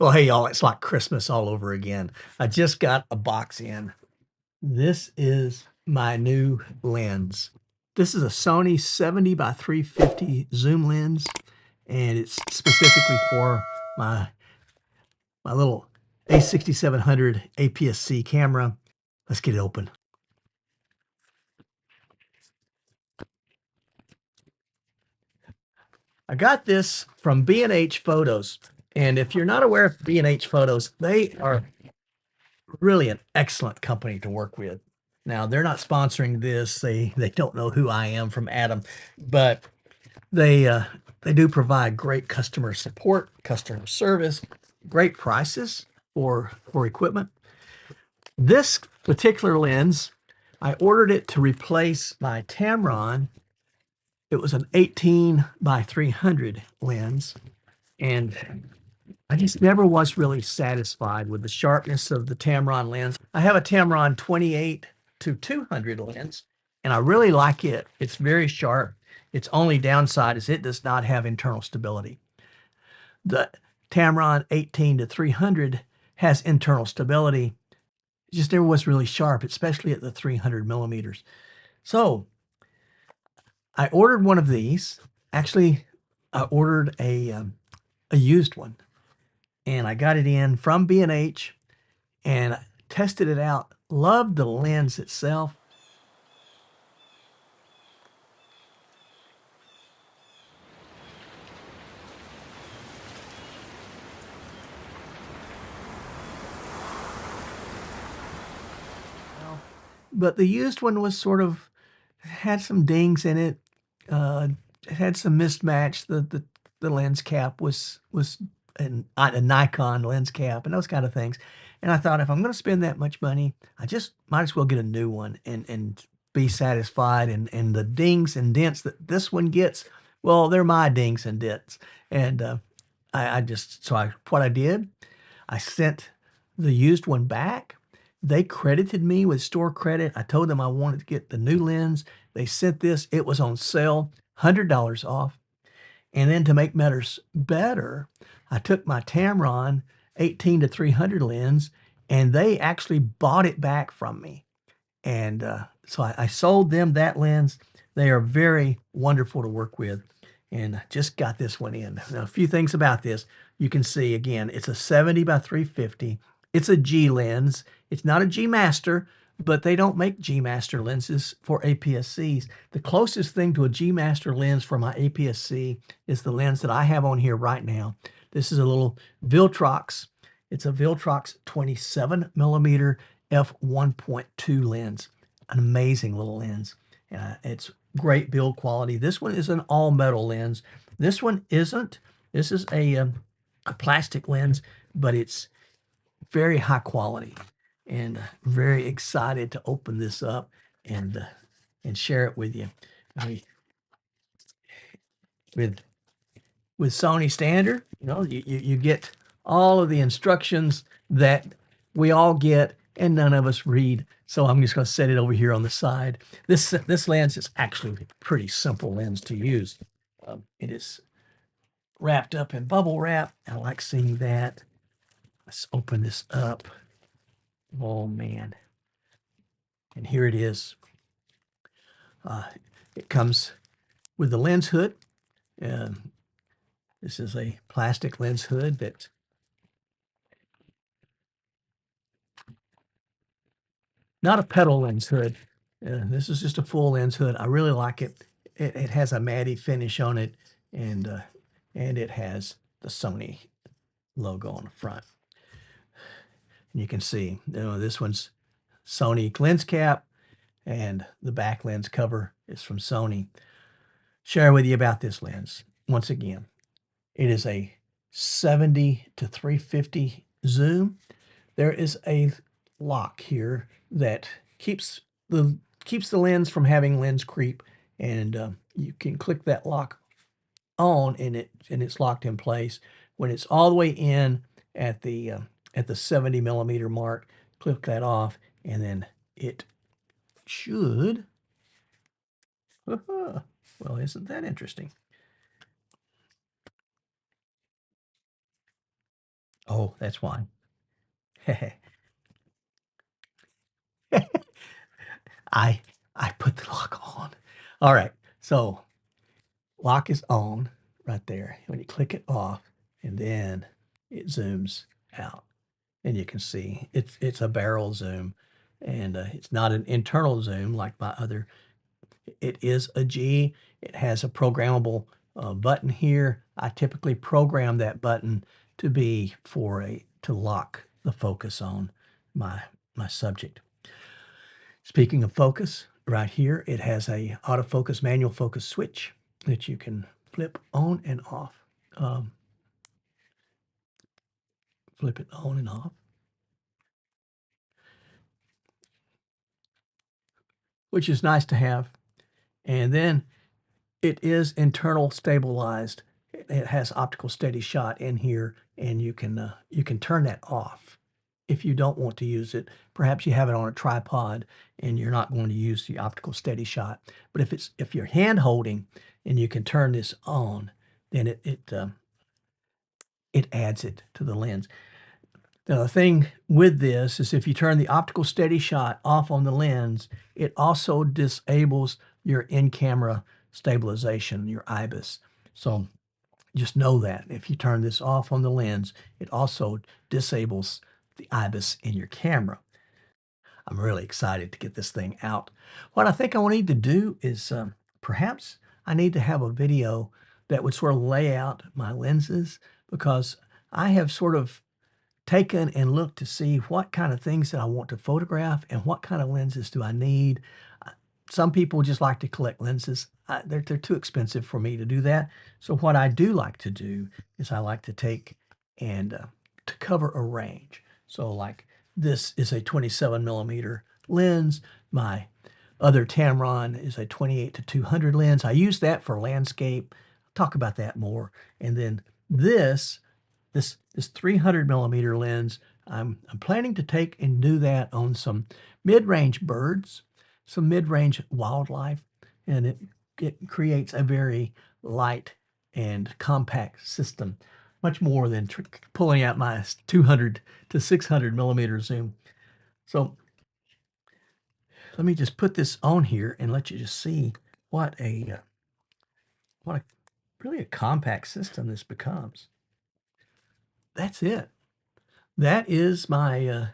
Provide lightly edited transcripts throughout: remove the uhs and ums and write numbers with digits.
Well, hey, y'all, it's like Christmas all over again. I just got a box in. This is my new lens. This is a Sony 70 by 350 zoom lens, and it's specifically for my little A6700 APS-C camera. Let's get it open. I got this from B&H Photos, and if you're not aware of B&H Photos, they are really an excellent company to work with. Now, they're not sponsoring this. They don't know who I am from Adam, but they do provide great customer support, customer service, great prices for equipment. This particular lens, I ordered it to replace my Tamron. It was an 18 by 300 lens, and I just never was really satisfied with the sharpness of the Tamron lens. I have a Tamron 28 to 200 lens, and I really like it. It's very sharp. Its only downside is it does not have internal stability. The Tamron 18 to 300 has internal stability. It just never was really sharp, especially at the 300 millimeters. So I ordered one of these. Actually, I ordered a used one, and I got it in from B&H and tested it out. Loved the lens itself. But the used one was sort of had some dings in it. It had some mismatch. The lens cap was a Nikon lens cap and those kind of things. And I thought if I'm going to spend that much money, I just might as well get a new one and be satisfied. And the dings and dents that this one gets, well, they're my dings and dents. And what I did, I sent the used one back. They credited me with store credit. I told them I wanted to get the new lens. They sent this. It was on sale, $100 off. And then to make matters better, I took my Tamron 18 to 300 lens, and they actually bought it back from me. And so I sold them that lens. They are very wonderful to work with, and just got this one in. Now, a few things about this. You can see, again, it's a 70 by 350. It's a G lens. It's not a G Master, but they don't make G Master lenses for APS-Cs. The closest thing to a G Master lens for my APS-C is the lens that I have on here right now. This is a little Viltrox. It's a Viltrox 27 millimeter f1.2 lens. An amazing little lens. It's great build quality. This one is an all metal lens. This one isn't. This is a plastic lens, but it's very high quality, and very excited to open this up and share it with you. With Sony standard, you get all of the instructions that we all get and none of us read. So I'm just going to set it over here on the side. This lens is actually a pretty simple lens to use. It is wrapped up in bubble wrap. I like seeing that. Let's open this up. Oh man. And here it is. It comes with the lens hood. This is a plastic lens hood that not a pedal lens hood. This is just a full lens hood. I really like it. It has a matte finish on it, and it has the Sony logo on the front. And you can see, this one's Sony lens cap, and the back lens cover is from Sony. Share with you about this lens. Once again, it is a 70 to 350 zoom. There is a lock here that keeps the lens from having lens creep, and you can click that lock on, and it's locked in place. When it's all the way in at the 70 millimeter mark, click that off, and then it should. Well, isn't that interesting? Oh, that's why. I I put the lock on. All right. So lock is on right there. When you click it off, and then it zooms out, and you can see it's a barrel zoom, and it's not an internal zoom like my other. It is a G. It has a programmable button here. I typically program that button to be to lock the focus on my subject. Speaking of focus, right here it has a autofocus manual focus switch that you can flip on and off. Um, Flip it on and off, which is nice to have. And then it is internal stabilized. It has optical steady shot in here, and you can turn that off if you don't want to use it. Perhaps you have it on a tripod and you're not going to use the optical steady shot. But if you're hand holding and you can turn this on, then it adds it to the lens. Now, the thing with this is if you turn the optical steady shot off on the lens, it also disables your in-camera stabilization, your IBIS. So just know that if you turn this off on the lens, it also disables the IBIS in your camera. I'm really excited to get this thing out. What I think I will need to do is perhaps I need to have a video that would sort of lay out my lenses, because I have sort of taken and looked to see what kind of things that I want to photograph and what kind of lenses do I need. Some people just like to collect lenses. They're too expensive for me to do that. So what I do like to do is I like to take and to cover a range. So like this is a 27 millimeter lens. My other Tamron is a 28 to 200 lens. I use that for landscape. I'll talk about that more. And then this 300 millimeter lens, I'm planning to take and do that on some mid-range birds, some mid-range wildlife, and it creates a very light and compact system, much more than pulling out my 200 to 600 millimeter zoom. So let me just put this on here and let you just see what what a really a compact system this becomes. That's it. That is my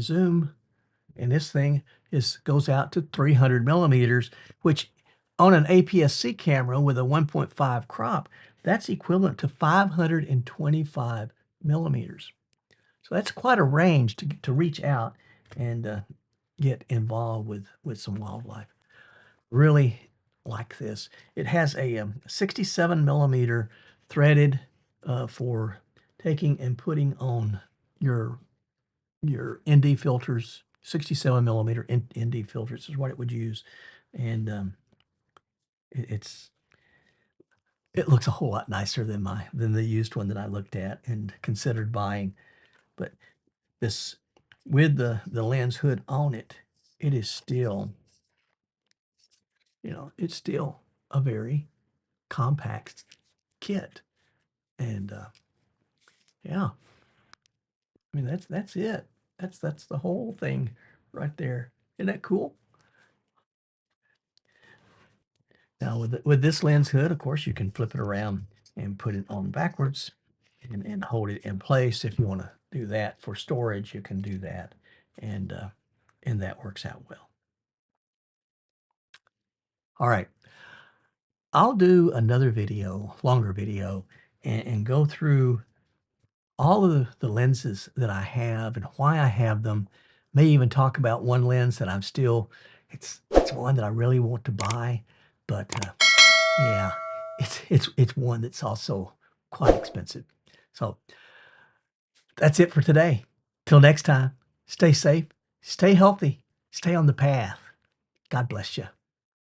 zoom, and this thing goes out to 300 millimeters, which on an APS-C camera with a 1.5 crop, that's equivalent to 525 millimeters. So that's quite a range to reach out and get involved with some wildlife. Really like this. It has a 67 millimeter threaded for taking and putting on your ND filters. 67 millimeter ND filters is what it would use, and it, it looks a whole lot nicer than the used one that I looked at and considered buying. But this, with the lens hood on it, it is still, it's still a very compact kit. And yeah, I mean that's it. That's the whole thing right there. Isn't that cool? Now with this lens hood, of course, you can flip it around and put it on backwards and hold it in place. If you want to do that for storage, you can do that, and that works out well. All right, I'll do another video, longer video, and go through all of the lenses that I have and why I have them. May even talk about one lens that I'm still, it's one that I really want to buy, but yeah, it's one that's also quite expensive. So that's it for today. Till next time, stay safe, stay healthy, stay on the path. God bless you.